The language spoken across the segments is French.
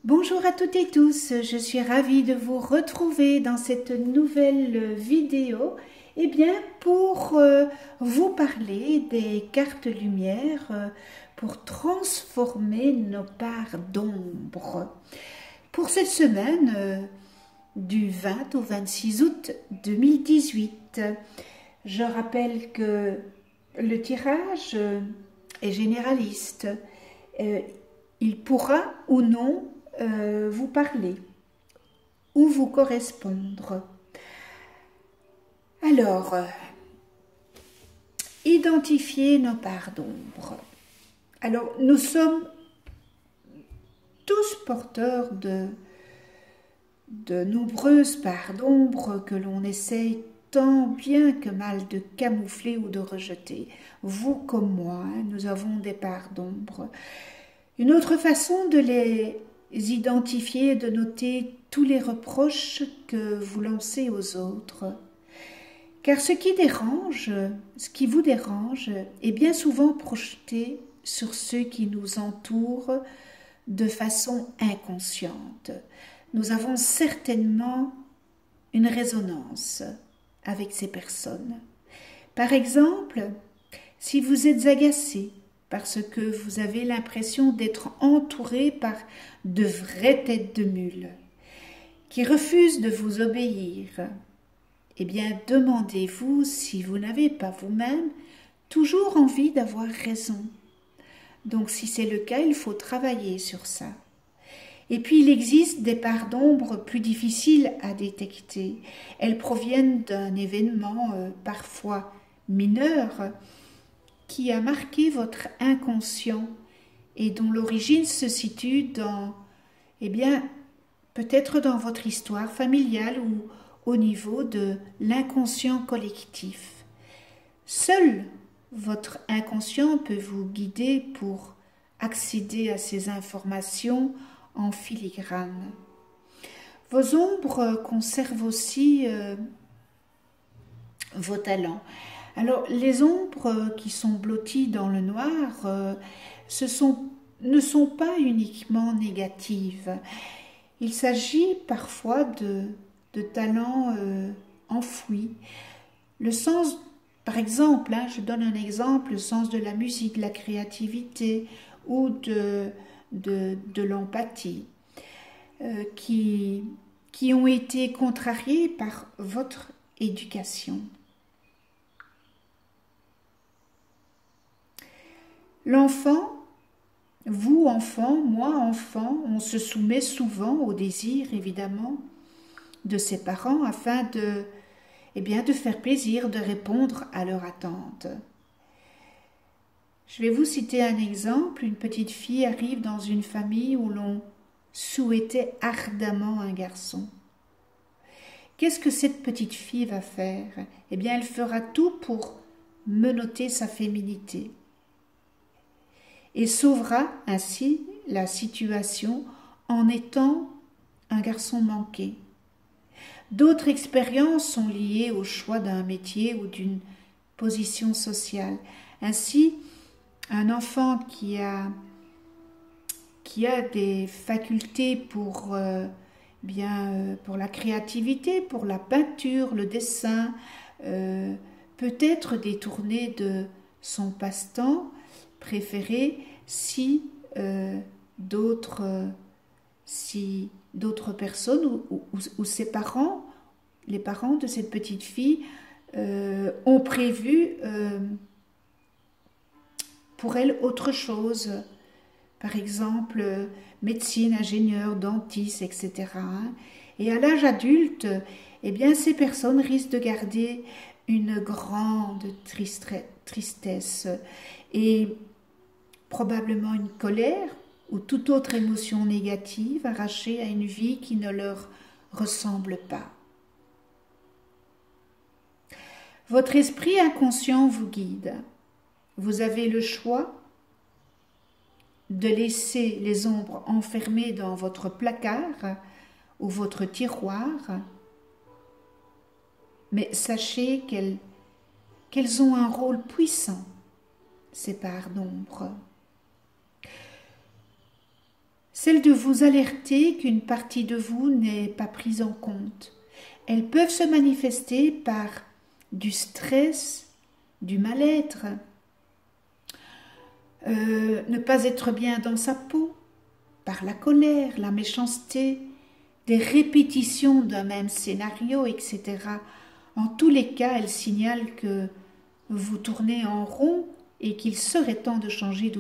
Bonjour à toutes et tous, je suis ravie de vous retrouver dans cette nouvelle vidéo pour vous parler des cartes lumière pour transformer nos parts d'ombre. Pour cette semaine du 20 au 26 août 2018, je rappelle que le tirage est généraliste. Il pourra ou non vous parler ou vous correspondre. Alors, identifier nos parts d'ombre. Alors, nous sommes tous porteurs de nombreuses parts d'ombre que l'on essaye tant bien que mal de camoufler ou de rejeter. Vous comme moi, nous avons des parts d'ombre. Une autre façon de les identifier, de noter tous les reproches que vous lancez aux autres. Car ce qui vous dérange, est bien souvent projeté sur ceux qui nous entourent de façon inconsciente. Nous avons certainement une résonance avec ces personnes. Par exemple, si vous êtes agacé parce que vous avez l'impression d'être entouré par de vraies têtes de mule qui refusent de vous obéir, eh bien, demandez-vous si vous n'avez pas vous-même toujours envie d'avoir raison. Donc, si c'est le cas, il faut travailler sur ça. Et puis, il existe des parts d'ombre plus difficiles à détecter. Elles proviennent d'un événement parfois mineur qui a marqué votre inconscient et dont l'origine se situe dans, peut-être dans votre histoire familiale ou au niveau de l'inconscient collectif. Seul votre inconscient peut vous guider pour accéder à ces informations en filigrane. Vos ombres conservent aussi vos talents. Alors, les ombres qui sont blotties dans le noir ne sont pas uniquement négatives. Il s'agit parfois de talents enfouis. Le sens, par exemple, je donne un exemple, le sens de la musique, de la créativité ou de l'empathie, qui ont été contrariés par votre éducation. L'enfant, vous enfant, moi enfant, on se soumet souvent au désir évidemment de ses parents afin de faire plaisir, de répondre à leur attente. Je vais vous citer un exemple. Une petite fille arrive dans une famille où l'on souhaitait ardemment un garçon. Qu'est-ce que cette petite fille va faire? Eh bien, elle fera tout pour menotter sa féminité et sauvera ainsi la situation en étant un garçon manqué. D'autres expériences sont liées au choix d'un métier ou d'une position sociale. Ainsi, un enfant qui a des facultés pour la créativité, pour la peinture, le dessin, peut être détourné de son passe-temps préféré si d'autres personnes ou ses parents, les parents de cette petite fille, ont prévu pour elle autre chose. Par exemple, médecine, ingénieur, dentiste, etc. Et à l'âge adulte, ces personnes risquent de garder une grande tristesse et probablement une colère ou toute autre émotion négative arrachée à une vie qui ne leur ressemble pas. Votre esprit inconscient vous guide. Vous avez le choix de laisser les ombres enfermées dans votre placard ou votre tiroir, mais sachez qu'elles ont un rôle puissant, ces parts d'ombre. celle de vous alerter qu'une partie de vous n'est pas prise en compte. Elles peuvent se manifester par du stress, du mal-être, ne pas être bien dans sa peau, par la colère, la méchanceté, des répétitions d'un même scénario, etc. En tous les cas, elles signalent que vous tournez en rond et qu'il serait temps de changer,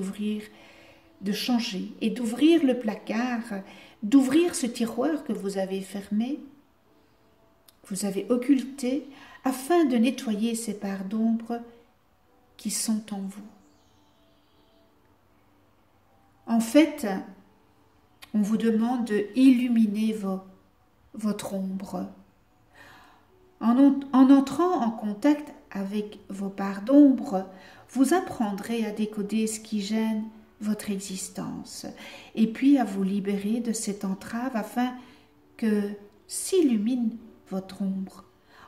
de changer et d'ouvrir le placard, d'ouvrir ce tiroir que vous avez fermé, que vous avez occulté, afin de nettoyer ces parts d'ombre qui sont en vous. En fait, on vous demande d'illuminer votre ombre. En entrant en contact avec vos parts d'ombre, vous apprendrez à décoder ce qui gêne votre existence et puis à vous libérer de cette entrave afin que s'illumine votre ombre.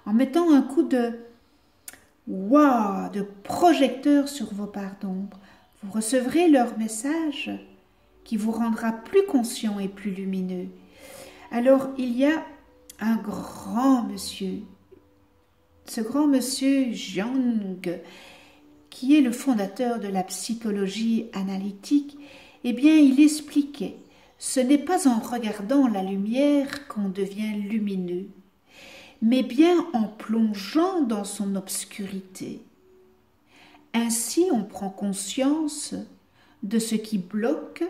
En mettant un coup de projecteur sur vos parts d'ombre, vous recevrez leur message qui vous rendra plus conscient et plus lumineux. Alors, il y a un grand monsieur, ce grand monsieur Jung, qui est le fondateur de la psychologie analytique. Eh bien, il expliquait, ce n'est pas en regardant la lumière qu'on devient lumineux, mais bien en plongeant dans son obscurité. Ainsi, on prend conscience de ce qui bloque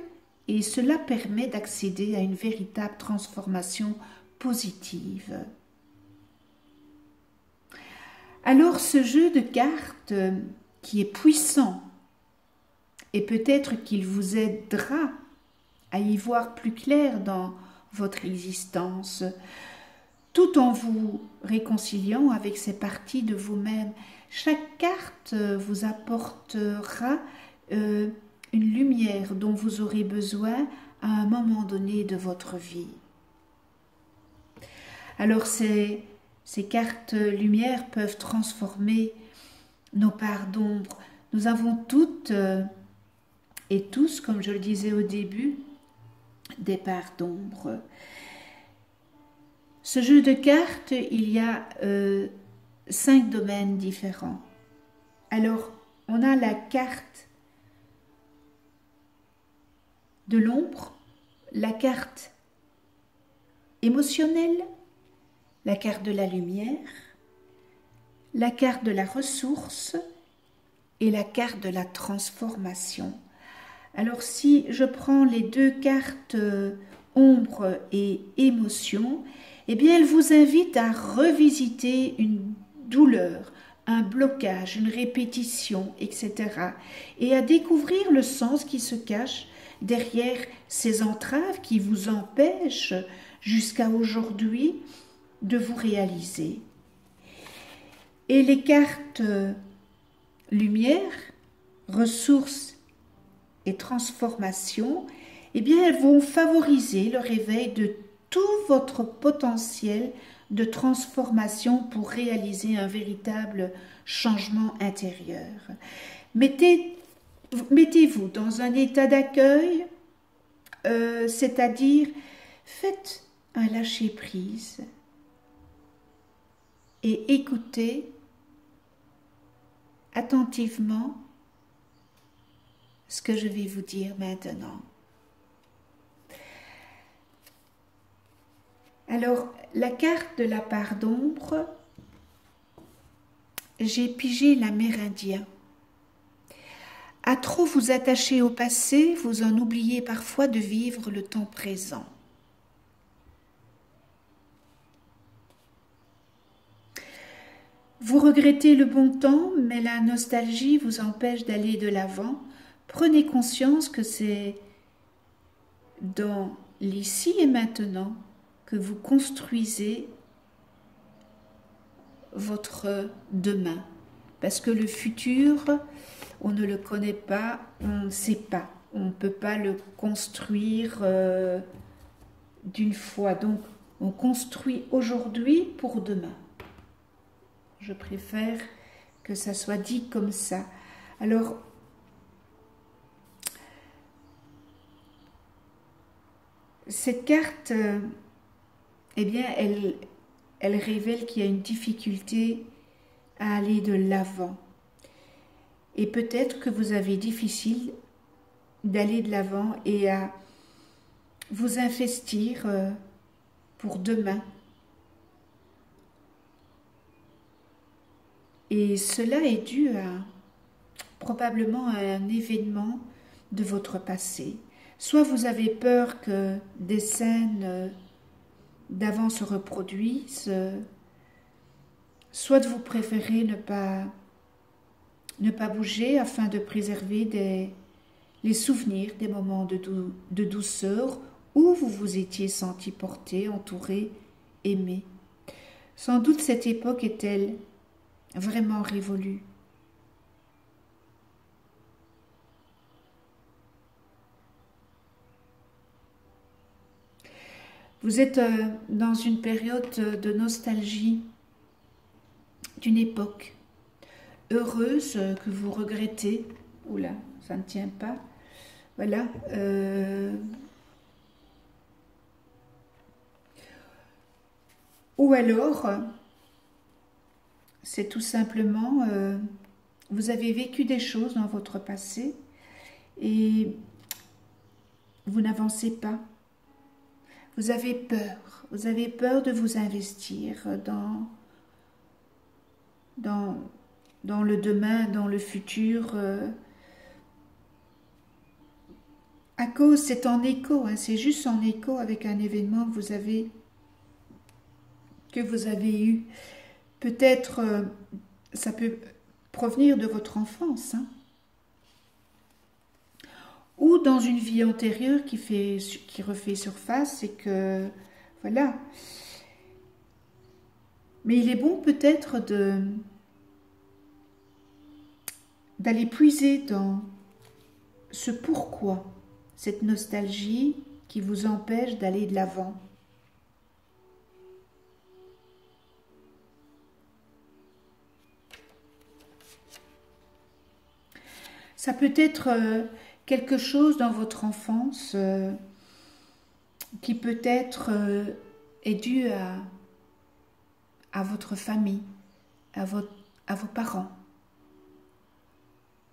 et cela permet d'accéder à une véritable transformation positive. Alors, ce jeu de cartes qui est puissant, et peut-être qu'il vous aidera à y voir plus clair dans votre existence, tout en vous réconciliant avec ces parties de vous-même. Chaque carte vous apportera une lumière dont vous aurez besoin à un moment donné de votre vie. Alors ces cartes lumière peuvent transformer nos parts d'ombre. Nous avons toutes et tous, comme je le disais au début, des parts d'ombre. Ce jeu de cartes, il y a 5 domaines différents. Alors, on a la carte de l'ombre, la carte émotionnelle, la carte de la lumière, la carte de la ressource et la carte de la transformation. Alors, si je prends les 2 cartes ombre et émotion, eh bien, elle vous invite à revisiter une douleur, un blocage, une répétition, etc. et à découvrir le sens qui se cache derrière ces entraves qui vous empêchent jusqu'à aujourd'hui de vous réaliser. Et les cartes lumière, ressources et transformation, eh bien, elles vont favoriser le réveil de tout votre potentiel de transformation pour réaliser un véritable changement intérieur. Mettez-vous dans un état d'accueil, c'est-à-dire faites un lâcher-prise et écoutez attentivement ce que je vais vous dire maintenant. Alors, la carte de la part d'ombre, j'ai pigé l'Amérindien. À trop vous attacher au passé, vous en oubliez parfois de vivre le temps présent. Vous regrettez le bon temps, mais la nostalgie vous empêche d'aller de l'avant. Prenez conscience que c'est dans l'ici et maintenant que vous construisez votre demain. Parce que le futur, on ne le connaît pas, on ne sait pas. On ne peut pas le construire d'une fois. Donc, on construit aujourd'hui pour demain. Je préfère que ça soit dit comme ça. Alors, Cette carte, eh bien, elle révèle qu'il y a une difficulté à aller de l'avant. Et peut-être que vous avez difficile d'aller de l'avant et à vous investir pour demain. Et cela est dû probablement à un événement de votre passé. Soit vous avez peur que des scènes d'avant se reproduisent, soit vous préférez ne pas bouger afin de préserver les souvenirs des moments de douceur où vous vous étiez senti porté, entouré, aimé. Sans doute cette époque est-elle vraiment révolue. Vous êtes dans une période de nostalgie d'une époque heureuse que vous regrettez. Oula, ça ne tient pas. Voilà. Ou alors, c'est tout simplement, vous avez vécu des choses dans votre passé et vous n'avancez pas. Vous avez peur de vous investir dans le demain, dans le futur. À cause, c'est en écho, hein, c'est juste en écho avec un événement que vous avez eu. Peut-être, ça peut provenir de votre enfance, hein, ou dans une vie antérieure qui refait surface et que, voilà. Mais il est bon peut-être d'aller puiser dans ce pourquoi, cette nostalgie qui vous empêche d'aller de l'avant. Ça peut être quelque chose dans votre enfance qui peut-être est dû à votre famille, à vos parents,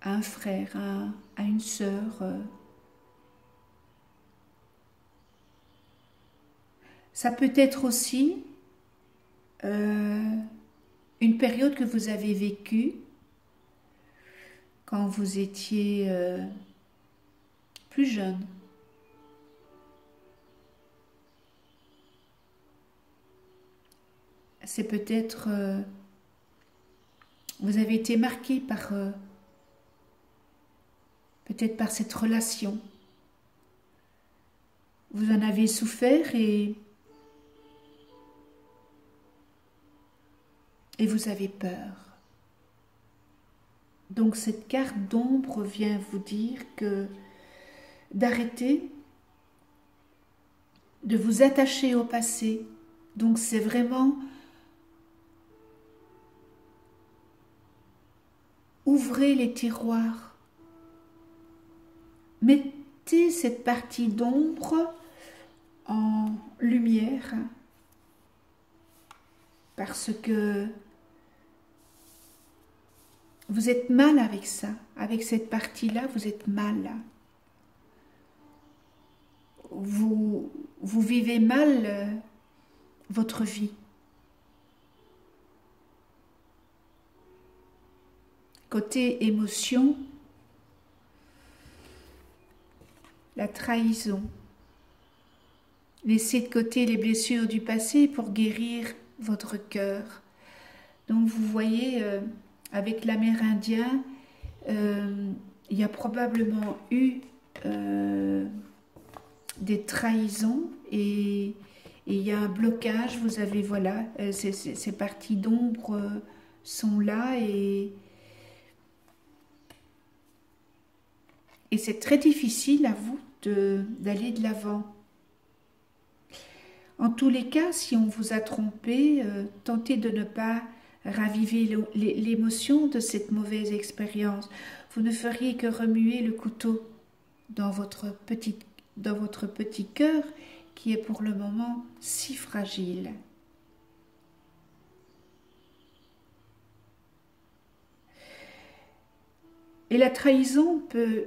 à un frère, à une sœur. Ça peut être aussi une période que vous avez vécue quand vous étiez plus jeune. C'est peut-être vous avez été marqué par peut-être par cette relation. Vous en avez souffert et vous avez peur. Donc cette carte d'ombre vient vous dire que d'arrêter de vous attacher au passé. Donc c'est vraiment ouvrez les tiroirs. Mettez cette partie d'ombre en lumière parce que vous êtes mal avec ça, avec cette partie-là, vous êtes mal. Vous vivez mal votre vie. Côté émotion, la trahison. Laissez de côté les blessures du passé pour guérir votre cœur. Donc vous voyez, avec l'Amérindien, il y a probablement eu des trahisons et il y a un blocage. Vous avez, voilà, ces parties d'ombre sont là et c'est très difficile à vous d'aller de l'avant. En tous les cas, si on vous a trompé, tentez de ne pas raviver l'émotion de cette mauvaise expérience. Vous ne feriez que remuer le couteau dans votre petit cœur qui est pour le moment si fragile. Et la trahison peut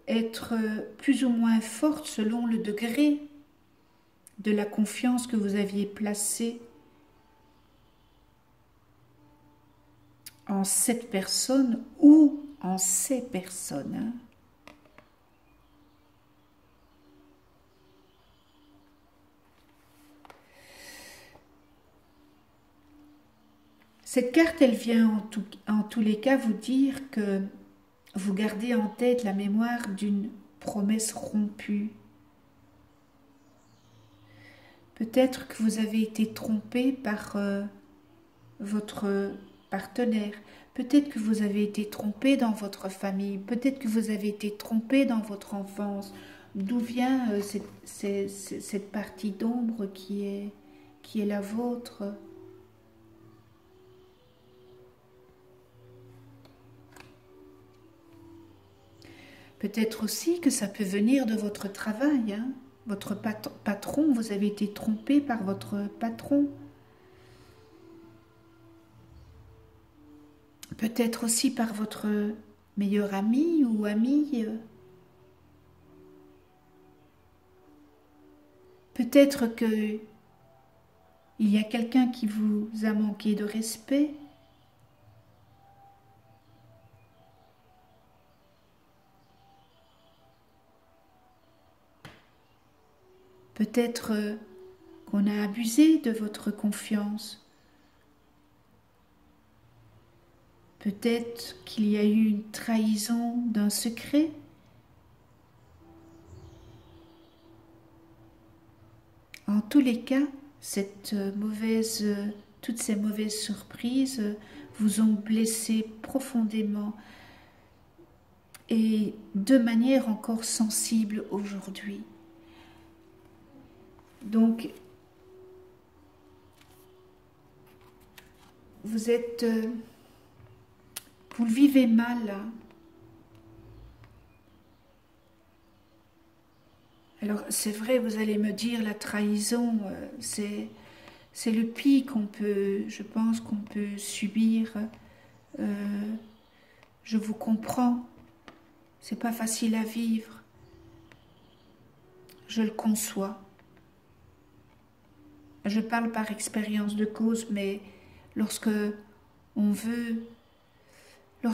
être plus ou moins forte selon le degré de la confiance que vous aviez placée en cette personne ou en ces personnes. Hein. Cette carte, elle vient en tous les cas vous dire que vous gardez en tête la mémoire d'une promesse rompue. Peut-être que vous avez été trompé par votre partenaire. Peut-être que vous avez été trompé dans votre famille. Peut-être que vous avez été trompé dans votre enfance. D'où vient cette partie d'ombre qui est la vôtre ? Peut-être aussi que ça peut venir de votre travail. Hein. Votre patron, vous avez été trompé par votre patron. Peut-être aussi par votre meilleur ami ou amie. Peut-être que il y a quelqu'un qui vous a manqué de respect. Peut-être qu'on a abusé de votre confiance. Peut-être qu'il y a eu une trahison d'un secret. En tous les cas, toutes ces mauvaises surprises vous ont blessé profondément et de manière encore sensible aujourd'hui. Donc, vous le vivez mal. Hein. Alors, c'est vrai, vous allez me dire, la trahison, c'est le pire je pense, qu'on peut subir. Je vous comprends. C'est pas facile à vivre. Je le conçois. Je parle par expérience de cause, mais lorsqu'on veut, on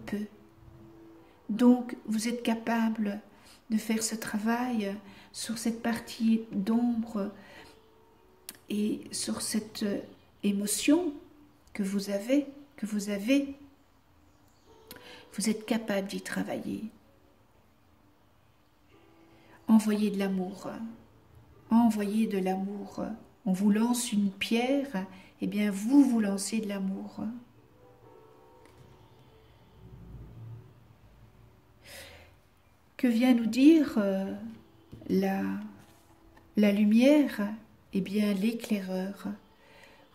peut. Donc, vous êtes capable de faire ce travail sur cette partie d'ombre et sur cette émotion que vous avez. Vous êtes capable d'y travailler. Envoyez de l'amour. Envoyez de l'amour. On vous lance une pierre, eh bien vous lancez de l'amour. Que vient nous dire la lumière? Eh bien l'éclaireur.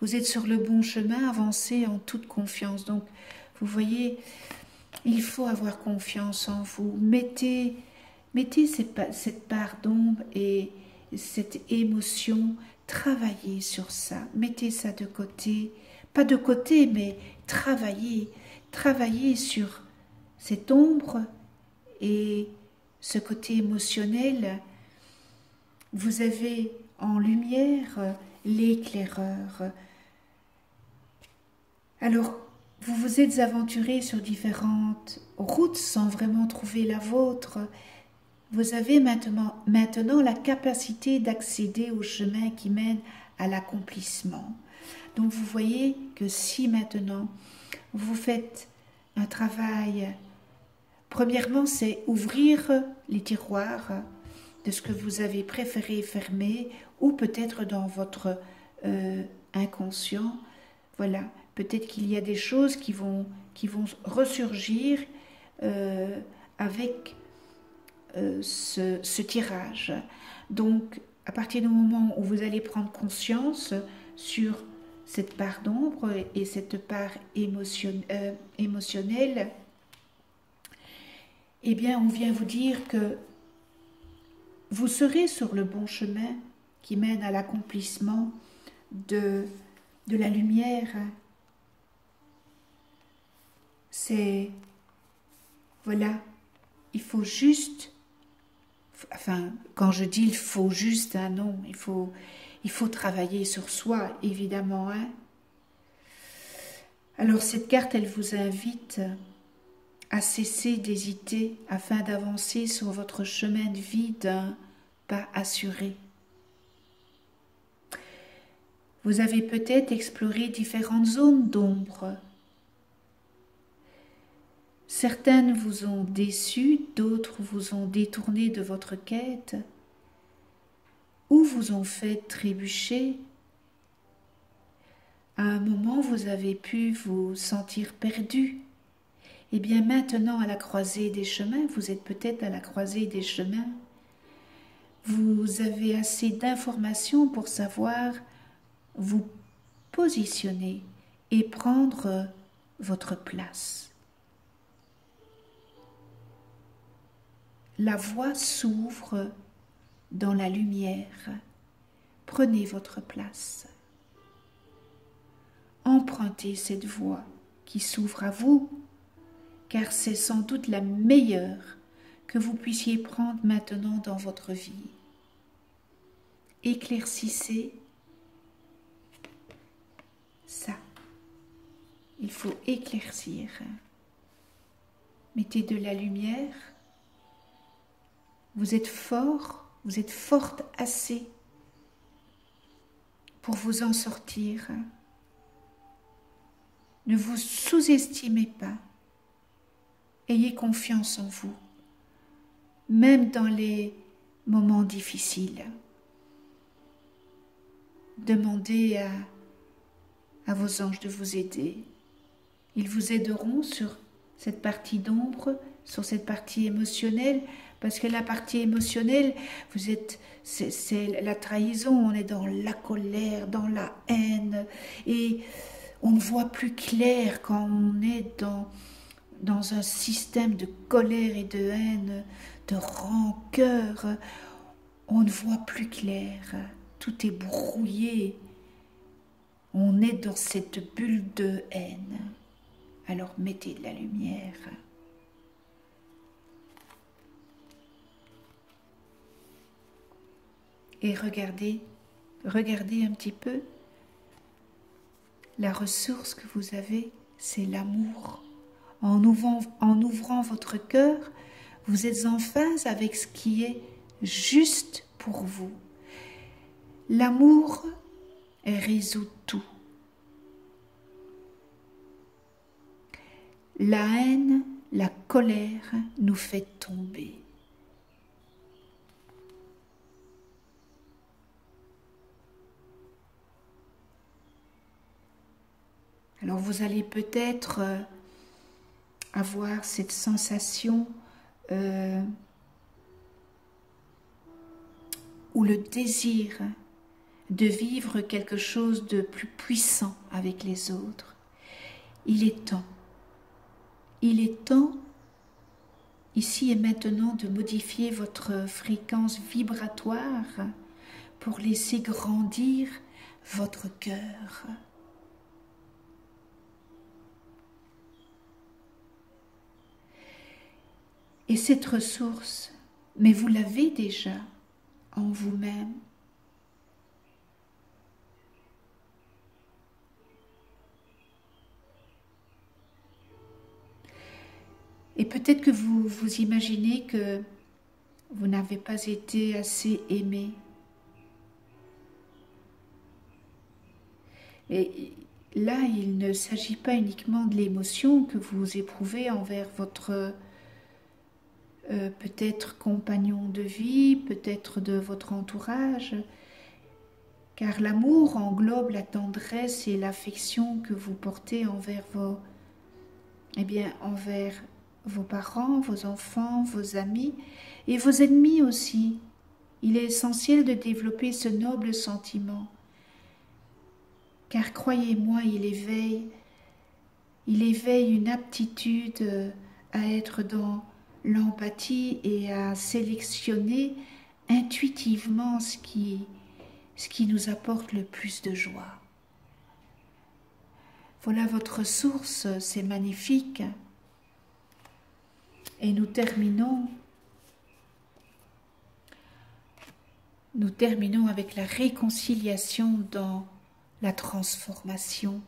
Vous êtes sur le bon chemin, avancez en toute confiance. Donc vous voyez, il faut avoir confiance en vous. Mettez cette part d'ombre et cette émotion, travaillez sur ça, mettez ça de côté, pas de côté, mais travaillez sur cette ombre et ce côté émotionnel. Vous avez en lumière l'éclaireur. Alors, vous vous êtes aventuré sur différentes routes sans vraiment trouver la vôtre. Vous avez maintenant la capacité d'accéder au chemin qui mène à l'accomplissement. Donc vous voyez que si maintenant vous faites un travail, premièrement c'est ouvrir les tiroirs de ce que vous avez préféré fermer ou peut-être dans votre inconscient. Voilà, peut-être qu'il y a des choses qui vont ressurgir avec ce tirage. Donc, à partir du moment où vous allez prendre conscience sur cette part d'ombre et cette part émotionnelle, eh bien, on vient vous dire que vous serez sur le bon chemin qui mène à l'accomplissement de la lumière. C'est, voilà, il faut juste, enfin, quand je dis il faut juste, hein, non, il faut travailler sur soi, évidemment. Hein. Alors cette carte, elle vous invite à cesser d'hésiter afin d'avancer sur votre chemin de vie d'un pas assuré. Vous avez peut-être exploré différentes zones d'ombre. Certaines vous ont déçu, d'autres vous ont détourné de votre quête, ou vous ont fait trébucher. À un moment, vous avez pu vous sentir perdu. Eh bien maintenant, à la croisée des chemins, vous êtes peut-être à la croisée des chemins. Vous avez assez d'informations pour savoir vous positionner et prendre votre place. La voie s'ouvre dans la lumière. Prenez votre place. Empruntez cette voie qui s'ouvre à vous, car c'est sans doute la meilleure que vous puissiez prendre maintenant dans votre vie. Éclaircissez ça. Il faut éclaircir. Mettez de la lumière. Vous êtes fort, vous êtes forte assez pour vous en sortir. Ne vous sous-estimez pas. Ayez confiance en vous, même dans les moments difficiles. Demandez à vos anges de vous aider. Ils vous aideront sur cette partie d'ombre, sur cette partie émotionnelle, parce que la partie émotionnelle, c'est la trahison, on est dans la colère, dans la haine, et on ne voit plus clair quand on est dans un système de colère et de haine, de rancœur, on ne voit plus clair, tout est brouillé, on est dans cette bulle de haine. Alors mettez de la lumière. Et regardez un petit peu. La ressource que vous avez, c'est l'amour. En ouvrant votre cœur, vous êtes en phase avec ce qui est juste pour vous. L'amour résout tout. La haine, la colère nous fait tomber. Alors vous allez peut-être avoir cette sensation ou le désir de vivre quelque chose de plus puissant avec les autres. Il est temps, ici et maintenant, de modifier votre fréquence vibratoire pour laisser grandir votre cœur. Et cette ressource, mais vous l'avez déjà en vous-même. Et peut-être que vous imaginez que vous n'avez pas été assez aimé. Et là, il ne s'agit pas uniquement de l'émotion que vous éprouvez envers votre peut-être compagnon de vie, peut-être de votre entourage, car l'amour englobe la tendresse et l'affection que vous portez envers envers vos parents, vos enfants, vos amis et vos ennemis aussi. Il est essentiel de développer ce noble sentiment, car croyez-moi, il éveille une aptitude à être dans l'empathie et à sélectionner intuitivement ce qui nous apporte le plus de joie. Voilà votre source, c'est magnifique. Et nous terminons avec la réconciliation dans la transformation.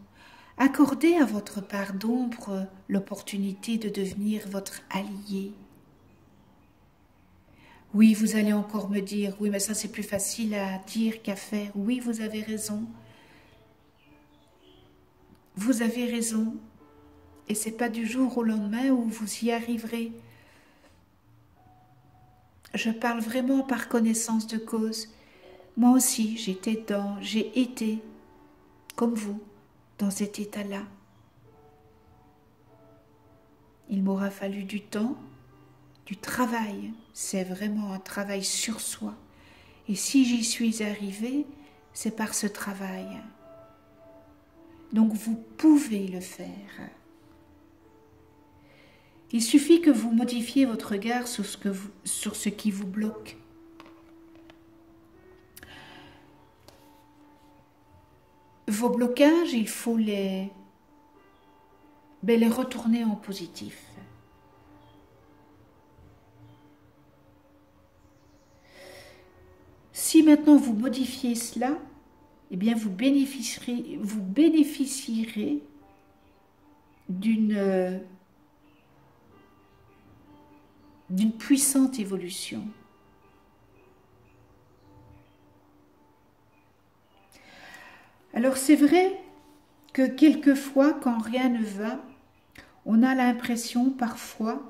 Accordez à votre part d'ombre l'opportunité de devenir votre allié. Oui, vous allez encore me dire, oui, mais ça c'est plus facile à dire qu'à faire. Oui, vous avez raison. Vous avez raison. Et c'est pas du jour au lendemain où vous y arriverez. Je parle vraiment par connaissance de cause. Moi aussi, j'ai été, comme vous, dans cet état-là. Il m'aura fallu du temps, du travail. C'est vraiment un travail sur soi. Et si j'y suis arrivée, c'est par ce travail. Donc vous pouvez le faire. Il suffit que vous modifiez votre regard sur ce qui vous bloque. Vos blocages, il faut les retourner en positif. Si maintenant vous modifiez cela, eh bien vous bénéficierez d'une puissante évolution. Alors c'est vrai que quelquefois, quand rien ne va, on a l'impression parfois,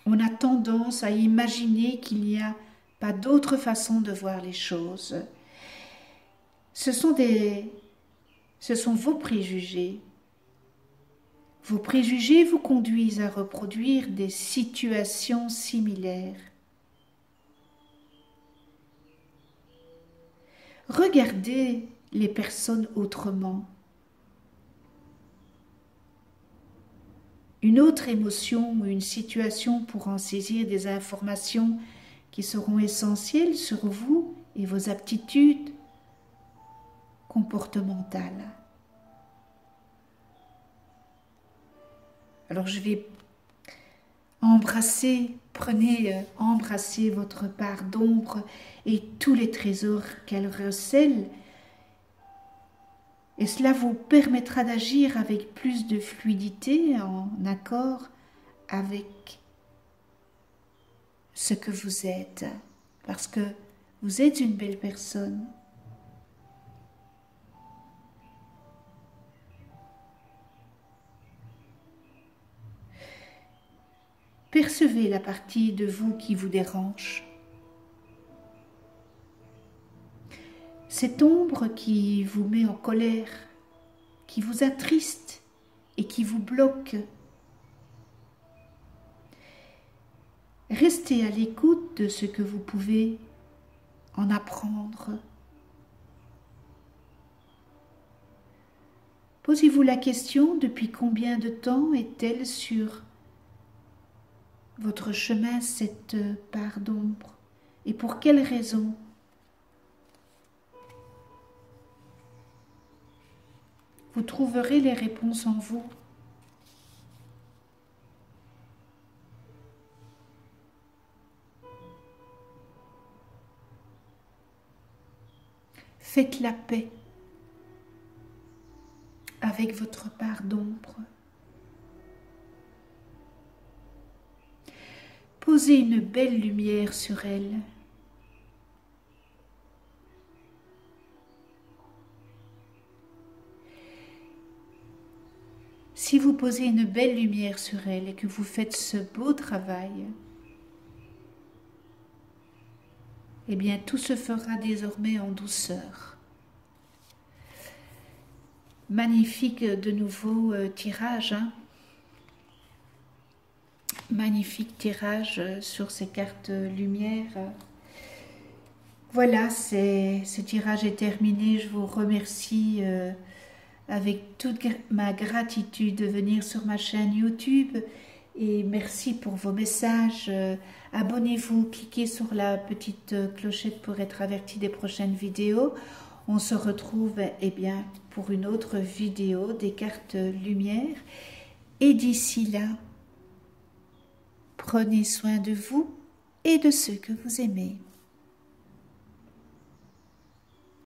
on a tendance à imaginer qu'il n'y a pas d'autre façon de voir les choses. Ce sont vos préjugés. Vos préjugés vous conduisent à reproduire des situations similaires. Regardez les personnes autrement. Une autre émotion ou une situation pour en saisir des informations qui seront essentielles sur vous et vos aptitudes comportementales. Alors je vais embrasser votre part d'ombre et tous les trésors qu'elle recèle. Et cela vous permettra d'agir avec plus de fluidité, en accord avec ce que vous êtes, parce que vous êtes une belle personne. Percevez la partie de vous qui vous dérange. Cette ombre qui vous met en colère, qui vous attriste et qui vous bloque. Restez à l'écoute de ce que vous pouvez en apprendre. Posez-vous la question, depuis combien de temps est-elle sur votre chemin, cette part d'ombre, et pour quelle raison? Vous trouverez les réponses en vous. Faites la paix avec votre part d'ombre. Posez une belle lumière sur elle. Si vous posez une belle lumière sur elle et que vous faites ce beau travail, eh bien tout se fera désormais en douceur. Magnifique de nouveau tirage, hein? Magnifique tirage sur ces cartes lumière. Voilà, ce tirage est terminé. Je vous remercie avec toute ma gratitude de venir sur ma chaîne YouTube Et merci pour vos messages. Abonnez-vous, cliquez sur la petite clochette pour être averti des prochaines vidéos. On se retrouve bien, pour une autre vidéo des cartes lumière. Et d'ici là, prenez soin de vous et de ceux que vous aimez.